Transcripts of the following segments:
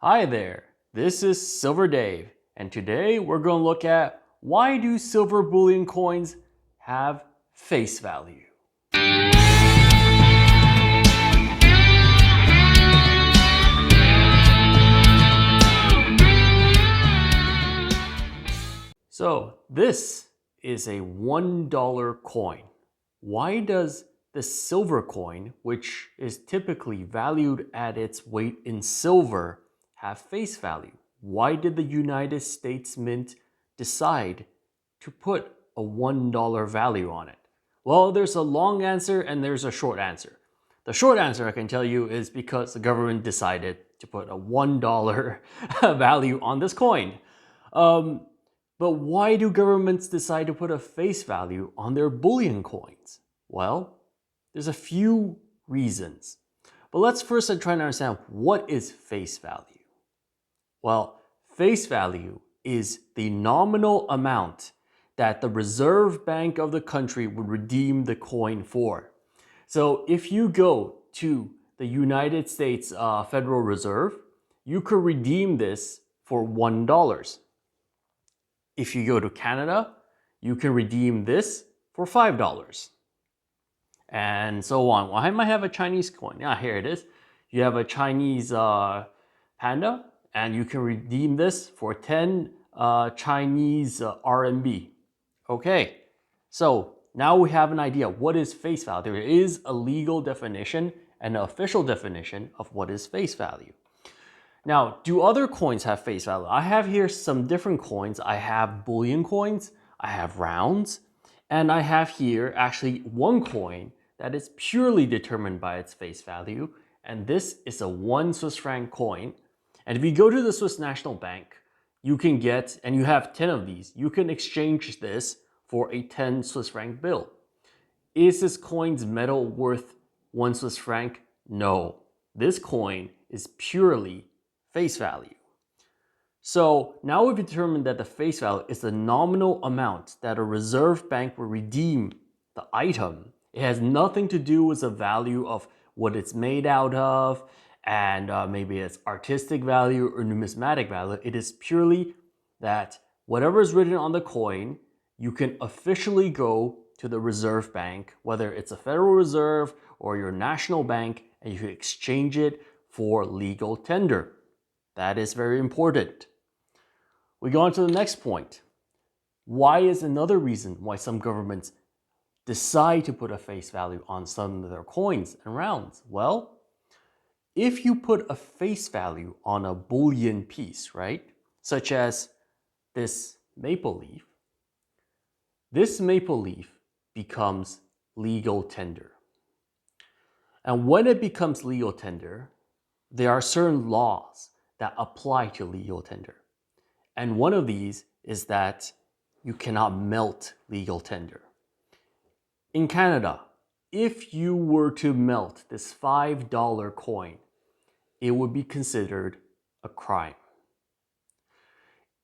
Hi there, this is Silver Dave, and today we're going to look at why do silver bullion coins have face value? So this is a $1 coin. Why does the silver coin, which is typically valued at its weight in silver, have face value? Why did the United States Mint decide to put a $1 value on it? Well, there's a long answer and there's a short answer. The short answer I can tell you is because the government decided to put a $1 value on this coin. But why do governments decide to put a face value on their bullion coins? Well, there's a few reasons. But let's first try to understand what is face value. Well, face value is the nominal amount that the Reserve Bank of the country would redeem the coin for. So if you go to the United States Federal Reserve, you could redeem this for $1. If you go to Canada, you can redeem this for $5. And so on. Well, I might have a Chinese coin. Yeah, here it is. You have a Chinese panda, and you can redeem this for 10 Chinese RMB. Okay, so now we have an idea. What is face value? There is a legal definition and an official definition of what is face value. Now, do other coins have face value? I have here some different coins. I have bullion coins, I have rounds, and I have here actually one coin that is purely determined by its face value, and this is a 1 Swiss franc coin. And if you go to the Swiss National Bank, you can get, and you have 10 of these, you can exchange this for a 10 Swiss franc bill. Is this coin's metal worth 1 Swiss franc? No. This coin is purely face value. So now we've determined that the face value is the nominal amount that a reserve bank will redeem the item. It has nothing to do with the value of what it's made out of and maybe its artistic value or numismatic value. It is purely that whatever is written on the coin, you can officially go to the reserve bank, whether it's a Federal Reserve or your national bank, and you can exchange it for legal tender. That is very important. We go on to the next point. Why is another reason why some governments decide to put a face value on some of their coins and rounds? Well, if you put a face value on a bullion piece, right, such as this maple leaf, this maple leaf becomes legal tender. And when it becomes legal tender, there are certain laws that apply to legal tender. And one of these is that you cannot melt legal tender. In Canada, if you were to melt this $5 coin, it would be considered a crime.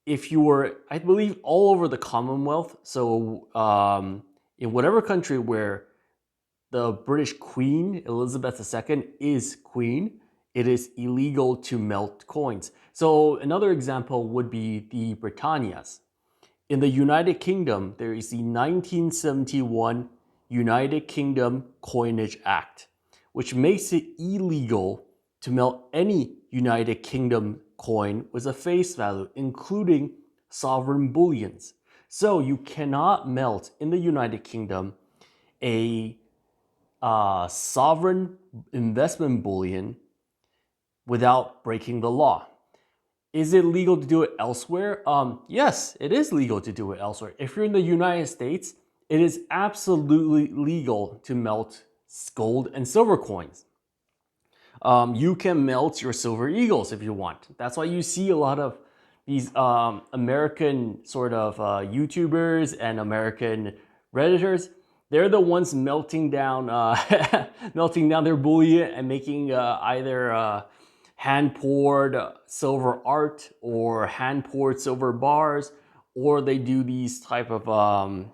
If you were, I believe, all over the Commonwealth, so in whatever country where the British Queen, Elizabeth II, is queen, it is illegal to melt coins. So another example would be the Britannias. In the United Kingdom, there is the 1971 United Kingdom Coinage Act, which makes it illegal to melt any United Kingdom coin with a face value, including sovereign bullions. So you cannot melt in the United Kingdom a sovereign investment bullion without breaking the law. Is it legal to do it elsewhere? Yes, it is legal to do it elsewhere. If you're in the United States, it is absolutely legal to melt gold and silver coins. You can melt your silver eagles if you want. That's why you see a lot of these American sort of YouTubers and American Redditors. They're the ones melting down, melting down their bullion and making either hand-poured silver art or hand-poured silver bars, or they do these type of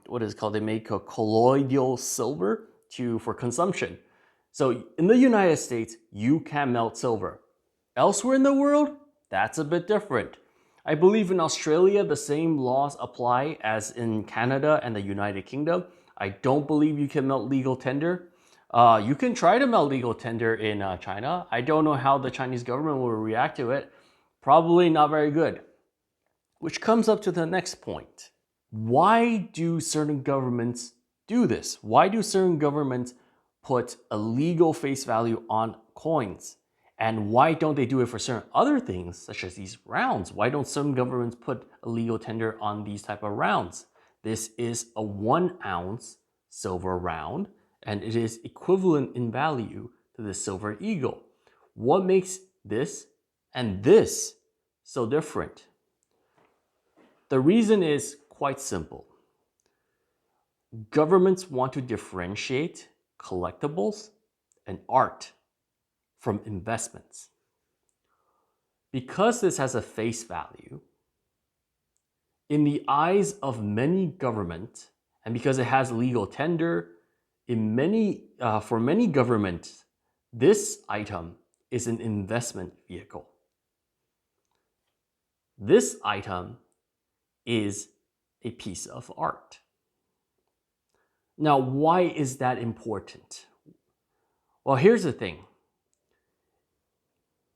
what is it called? They make a colloidal silver for consumption. So in the United States, you can melt silver. Elsewhere in the world, That's a bit different. I believe in Australia, the same laws apply as in Canada and the United Kingdom. I don't believe you can melt legal tender. You can try to melt legal tender in China. I don't know how the Chinese government will react to it. Probably not very good. Which comes up to the next point. Why do certain governments do this? Why do certain governments put a legal face value on coins? And why don't they do it for certain other things, such as these rounds? Why don't some governments put a legal tender on these type of rounds? This is a 1 ounce silver round, and it is equivalent in value to the silver eagle. What makes this and this so different? The reason is quite simple. Governments want to differentiate collectibles and art from investments. Because this has a face value, in the eyes of many governments, and because it has legal tender, for many governments, this item is an investment vehicle. This item is a piece of art. Now, why is that important? Well, here's the thing.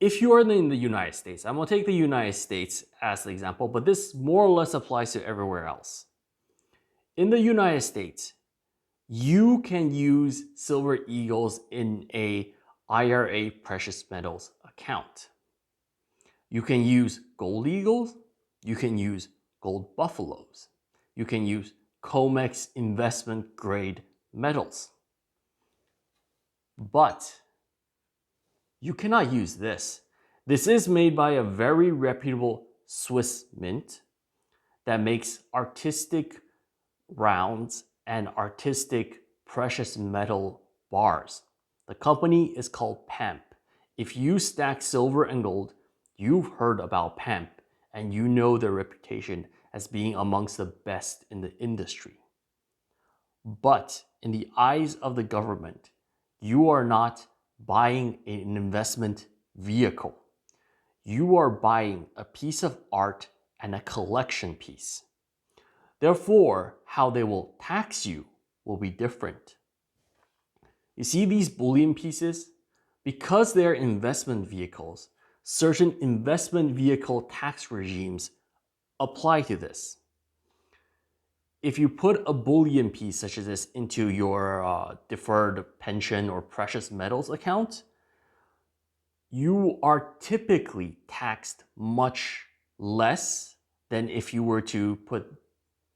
If you are in the United States, I'm going to take the United States as the example, but this more or less applies to everywhere else. In the United States, you can use silver eagles in a IRA precious metals account. You can use gold eagles, you can use gold buffaloes, you can use COMEX investment grade metals. But you cannot use this. This is made by a very reputable Swiss mint that makes artistic rounds and artistic precious metal bars. The company is called PAMP. If you stack silver and gold, you've heard about PAMP and you know their reputation as being amongst the best in the industry. But in the eyes of the government, you are not buying an investment vehicle. You are buying a piece of art and a collection piece. Therefore, how they will tax you will be different. You see these bullion pieces? Because they're investment vehicles, certain investment vehicle tax regimes apply to this. If you put a bullion piece such as this into your deferred pension or precious metals account, you are typically taxed much less than if you were to put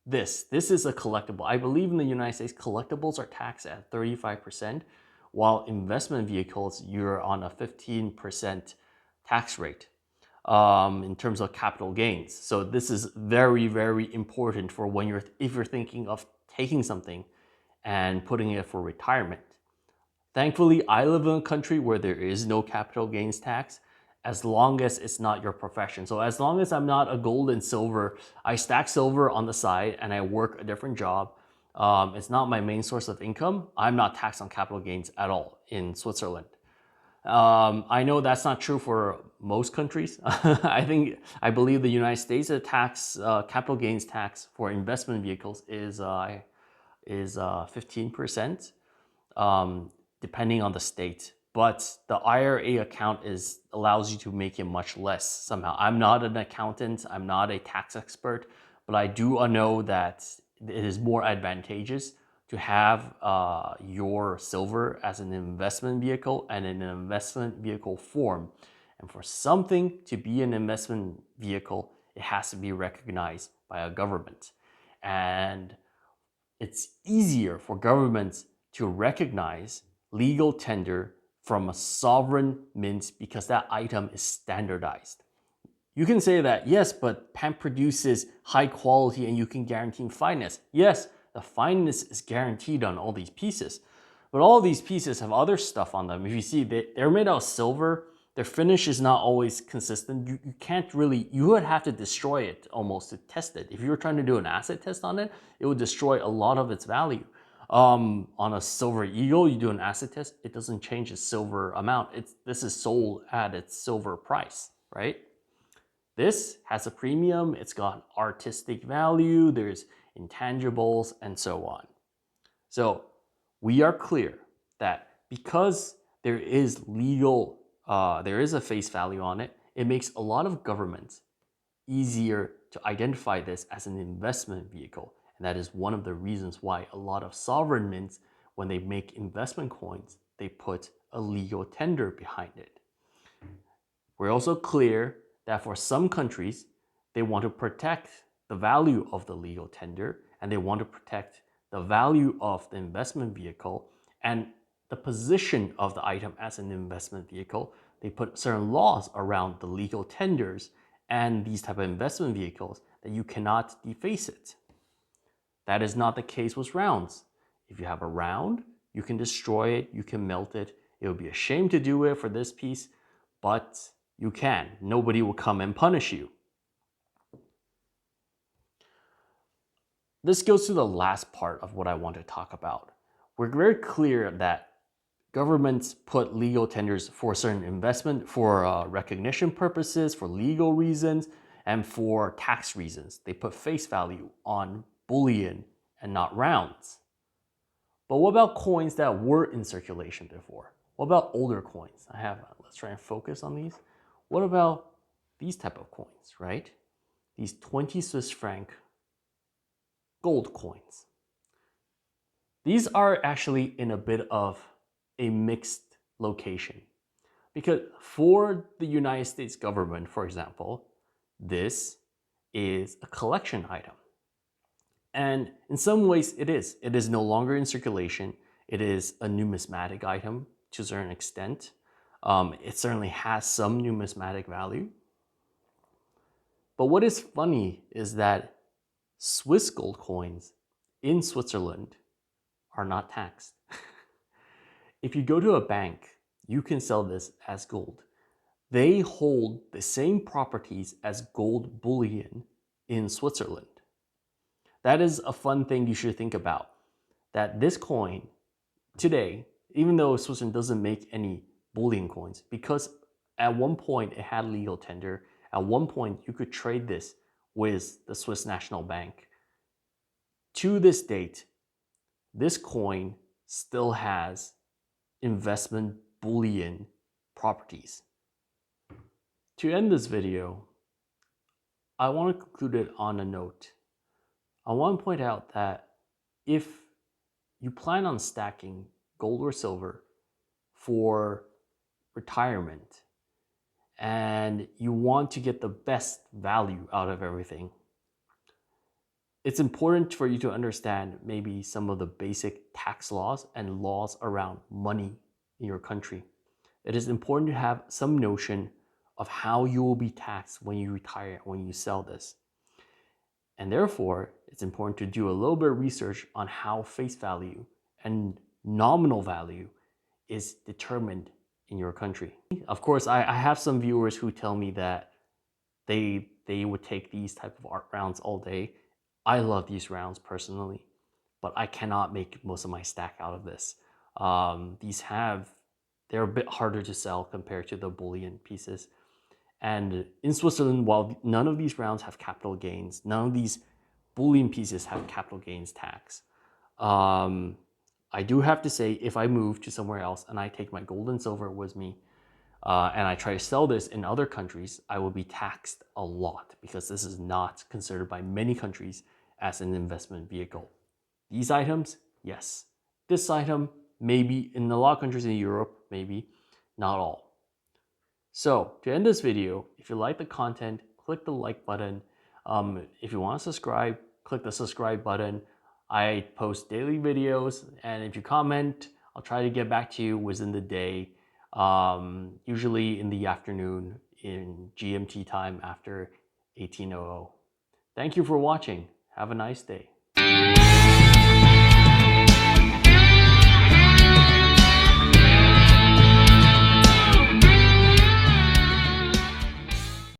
this. This is a collectible. I believe in the United States, collectibles are taxed at 35%, while investment vehicles, you're on a 15% tax rate in terms of capital gains. So this is very, very important for when if you're thinking of taking something and putting it for retirement. Thankfully, I live in a country where there is no capital gains tax as long as it's not your profession. So as long as I'm not a gold and silver, I stack silver on the side and I work a different job. It's not my main source of income. I'm not taxed on capital gains at all in Switzerland. I know that's not true for most countries. I believe the United States capital gains tax for investment vehicles is 15%, depending on the state. But the IRA account allows you to make it much less somehow. I'm not an accountant. I'm not a tax expert, but I do know that it is more advantageous to have your silver as an investment vehicle and in an investment vehicle form. And for something to be an investment vehicle, it has to be recognized by a government. And it's easier for governments to recognize legal tender from a sovereign mint because that item is standardized. You can say that, yes, but PAMP produces high quality and you can guarantee fineness. Yes, the fineness is guaranteed on all these pieces, but all these pieces have other stuff on them. If you see, they're made out of silver. Their finish is not always consistent. You can't really, you would have to destroy it almost to test it. If you were trying to do an acid test on it, it would destroy a lot of its value. On a silver eagle, you do an acid test, it doesn't change its silver amount. This is sold at its silver price, right? This has a premium, it's got artistic value, there's intangibles, and so on. So we are clear that because there is there is a face value on it, it makes a lot of governments easier to identify this as an investment vehicle. And that is one of the reasons why a lot of sovereign mints, when they make investment coins, they put a legal tender behind it. We're also clear that for some countries, they want to protect the value of the legal tender and they want to protect the value of the investment vehicle and the position of the item as an investment vehicle. They put certain laws around the legal tenders and these type of investment vehicles that you cannot deface it. That is not the case with rounds. If you have a round, you can destroy it, you can melt it. It would be a shame to do it for this piece, but you can. Nobody will come and punish you. This goes to the last part of what I want to talk about. We're very clear that governments put legal tenders for certain investment, for recognition purposes, for legal reasons, and for tax reasons. They put face value on bullion and not rounds. But what about coins that were in circulation before? What about older coins? Let's try and focus on these. What about these type of coins, right? These 20 Swiss franc gold coins. These are actually in a bit of a mixed location. Because for the United States government, for example, this is a collection item. And in some ways it is. It is no longer in circulation. It is a numismatic item to a certain extent. It certainly has some numismatic value. But what is funny is that Swiss gold coins in Switzerland are not taxed. If you go to a bank, you can sell this as gold. They hold the same properties as gold bullion in Switzerland. That is a fun thing you should think about. That this coin today, even though Switzerland doesn't make any bullion coins, because at one point it had legal tender, at one point you could trade this with the Swiss National Bank. To this date, this coin still has investment bullion properties. To end this video, I want to conclude it on a note. I want to point out that if you plan on stacking gold or silver for retirement and you want to get the best value out of everything, it's important for you to understand maybe some of the basic tax laws and laws around money in your country. It is important to have some notion of how you will be taxed when you retire, when you sell this. And therefore, it's important to do a little bit of research on how face value and nominal value is determined in your country. Of course, I have some viewers who tell me that they would take these type of art rounds all day. I love these rounds personally, but I cannot make most of my stack out of this. They're a bit harder to sell compared to the bullion pieces. And in Switzerland, while none of these rounds have capital gains, none of these bullion pieces have capital gains tax. I do have to say, if I move to somewhere else and I take my gold and silver with me, and I try to sell this in other countries, I will be taxed a lot because this is not considered by many countries as an investment vehicle. These items, yes. This item, maybe in a lot of countries in Europe, maybe, not all. So to end this video, if you like the content, click the like button. If you want to subscribe, click the subscribe button. I post daily videos, and if you comment, I'll try to get back to you within the day, usually in the afternoon in GMT time after 1800. Thank you for watching. Have a nice day.